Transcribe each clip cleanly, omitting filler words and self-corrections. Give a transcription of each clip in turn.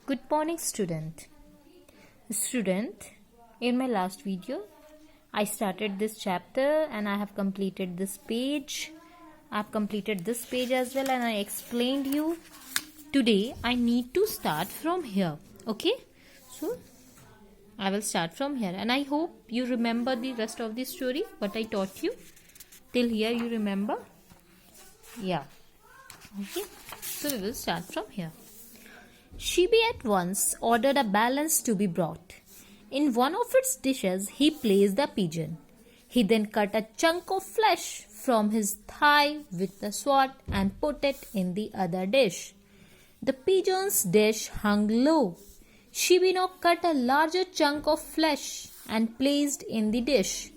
Good morning, student. In my last video, I started this chapter and I have completed this page. I have completed this page as well, and I explained you. Today, I need to start from here. Okay? So, I will start from here, and I hope you remember the rest of the story, what I taught you. Till here, you remember? Yeah. Okay? So, we will start from here. Shibi at once ordered a balance to be brought. In one of its dishes, he placed the pigeon. He then cut a chunk of flesh from his thigh with the sword and put it in the other dish. The pigeon's dish hung low. Shibi now cut a larger chunk of flesh and placed in the dish.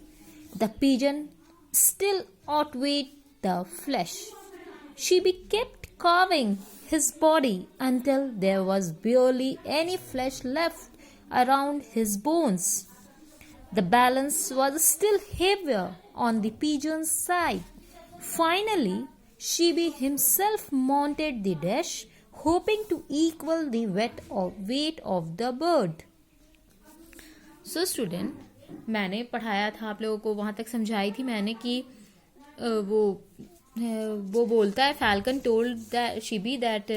The pigeon still outweighed the flesh. Shibi kept carving his body until there was barely any flesh left around his bones. The balance was still heavier on the pigeon's side. Finally, Shibi himself mounted the dish, hoping to equal the weight of the bird. So student, मैंने पढ़ाया था आप लोगों को, वहाँ तक समझाई थी मैंने कि वो बोलता है, falcon told Shibi that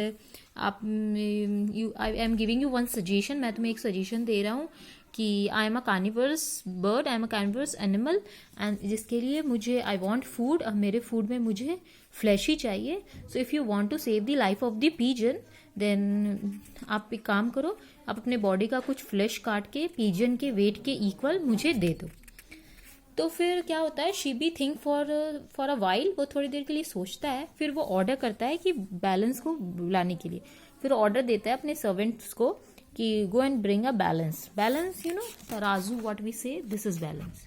I am giving you one suggestion, मैं तुम्हें एक सजेशन दे रहा हूँ कि I am a carnivores bird, I am a carnivores animal, and जिसके लिए मुझे आई वॉन्ट फूड, अब मेरे फूड में मुझे फ्लैश ही चाहिए. So if you want to save the life of the pigeon, then आप एक काम करो, आप अपने बॉडी का कुछ फ्लैश काट के पिजन के वेट के इक्वल मुझे दे दो. तो फिर क्या होता है, शीबी थिंक फॉर अ वाइल, वो थोड़ी देर के लिए सोचता है, फिर वो ऑर्डर करता है कि बैलेंस को बुलाने के लिए. फिर ऑर्डर देता है अपने सर्वेंट्स को कि go and bring a balance. Balance you know तराजू, व्हाट वी से, this is balance.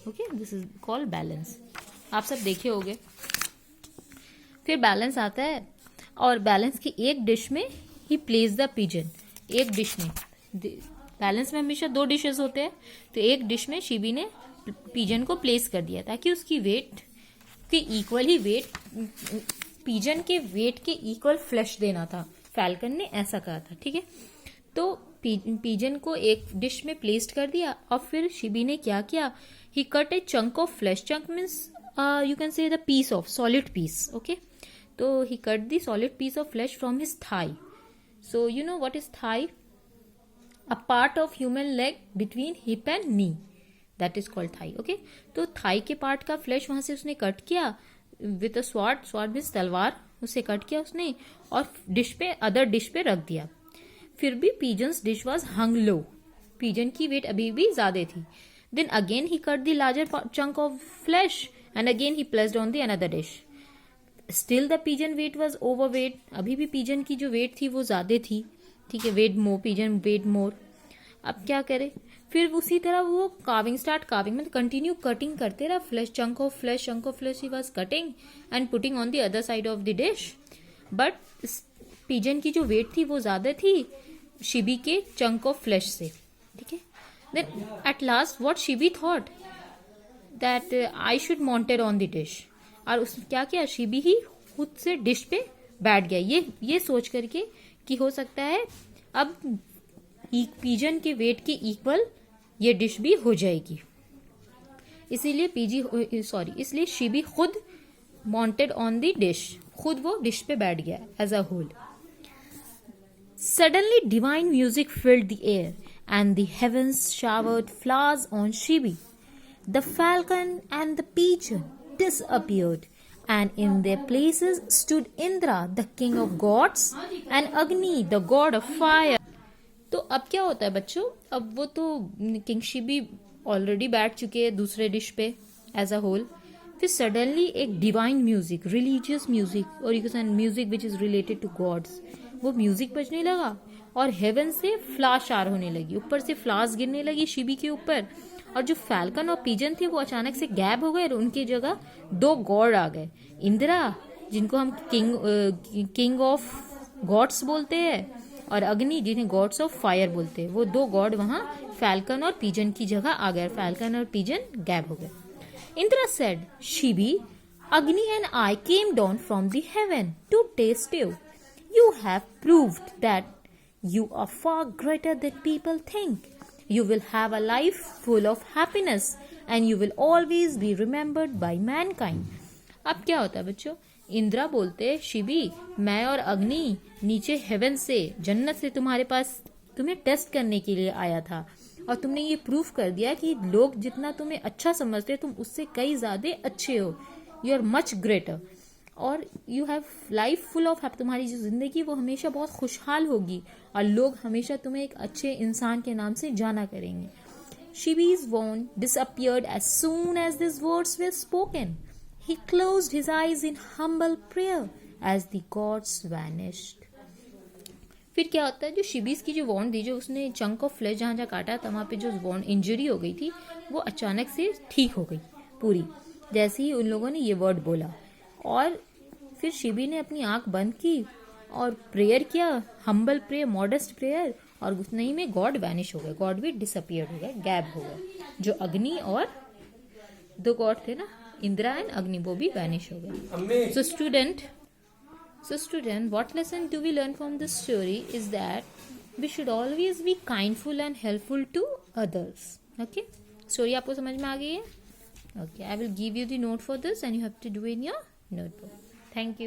Okay, this is called balance. आप सब देखे होंगे. फिर बैलेंस आता है और बैलेंस की एक डिश में ही प्लेस द पिजन. एक डिश में, बैलेंस में हमेशा दो डिशेस होते हैं, तो एक डिश में शिबी ने पिजन को प्लेस कर दिया ताकि उसकी वेट के इक्वल ही वेट, पिजन के वेट के इक्वल फ्लैश देना था. फैल्कन ने ऐसा कहा था. ठीक है, तो पिजन को एक डिश में प्लेस्ड कर दिया. और फिर शिबी ने क्या किया, he cut a chunk of flesh. Chunk means you can say the piece of solid piece. Okay, तो he cut the solid piece of flesh from his thigh. So you know what is thigh? A part of human leg between hip and knee, that is called thigh. Okay, तो thigh के part का flesh वहां से उसने cut किया with a sword. Sword means तलवार, उसे cut किया उसने और डिश पे, अदर डिश पे रख दिया. फिर भी pigeons dish was hung low. Pigeon की वेट अभी भी ज्यादा थी. Then again he cut the larger chunk of flesh and again he placed on the another dish. Still the pigeon weight was over weight. अभी भी pigeon की जो wait थी वो ज्यादा थी. ठीक है, वेट मोर, पिजन वेट मोर. अब क्या करे, फिर उसी तरह वो कार्विंग मतलब कंटिन्यू कटिंग करते रहा. Flash, chunk of flash he was cutting and putting on the other side of the dish. But pigeon की जो वेट थी वो ज्यादा थी शिबी के चंक ऑफ फ्लैश से. ठीक है, then at last what Shibi thought that I should mounted on the dish. और उसने क्या किया, शिबी ही खुद से डिश पे बैठ गया, ये सोच करके कि हो सकता है अब पिजन के वेट के इक्वल ये डिश भी हो जाएगी. इसलिए शिबी खुद माउंटेड ऑन द डिश, खुद वो डिश पे बैठ गया as a whole. Suddenly divine music filled the air and the heavens showered flowers on Shibi. The falcon and the pigeon disappeared, and in their places stood Indra, the king of gods, and Agni, the god of fire. तो अब क्या होता है बच्चों, अब वो तो king Shibi already बैठ चुके हैं दूसरे डिश पे एज अ होल. फिर सडनली एक डिवाइन म्यूजिक, रिलीजियस म्यूजिक, और you can music which is related to gods, वो म्यूजिक बजने लगा और हेवन से फ्लावर शार होने लगी, ऊपर से फ्लावर्स गिरने लगी शिबी के ऊपर. और जो फैल्कन और पिजन थे वो अचानक से गैप हो गए और उनकी जगह दो गॉड आ गए. इंदिरा, जिनको हम किंग ऑफ गॉड्स बोलते हैं, और अग्नि, जिन्हें गॉड्स ऑफ फायर बोलते हैं. वो दो गॉड वहां फैल्कन और पिजन की जगह आ गए. फैल्कन और पिजन गैप हो गए. Indira said, Shibi, Agni and I came down from the heaven to taste you. You have proved that You are far greater than people think. You will have a life full of happiness and you will always be remembered by mankind. अब क्या होता है बच्चों, इंद्रा बोलते शिबी, मैं और अग्नि नीचे हेवन से, जन्नत से तुम्हारे पास तुम्हें टेस्ट करने के लिए आया था और तुमने ये प्रूफ कर दिया कि लोग जितना तुम्हें अच्छा समझते तुम उससे कई ज्यादा अच्छे हो. यू आर मच ग्रेटर और you have life full of happy. तुम्हारी जो जिंदगी वो हमेशा बहुत खुशहाल होगी और लोग हमेशा तुम्हें एक अच्छे इंसान के नाम से जाना करेंगे. Shibi's wand disappeared as soon as these words were spoken. He closed his eyes in humble prayer as the gods vanished. फिर क्या होता है, जो शिबीज की जो वॉन्ड थी, जो उसने चंक ऑफ फ्लेश जहाँ जहाँ काटा था वहाँ पे जो वॉन्ड इंजरी हो गई थी वो अचानक से ठीक हो गई पूरी, जैसे ही उन लोगों ने ये वर्ड बोला. और फिर शिबी ने अपनी आंख बंद की और प्रेयर किया, हम्बल प्रेयर, मॉडेस्ट प्रेयर, और उतने ही में गॉड वैनिश हो गए. गॉड भी डिसअपियर हो गए, गैप हो गए. जो अग्नि और दो गॉड थे ना, इंद्रा एंड अग्नि, वो भी वैनिश हो गए. So student, what lesson do we learn from this story is that we should always be kindful and helpful to others. Okay, story आपको समझ में आ गई है? Okay, I will give you the note for this and you have to do in your notebook. Thank you.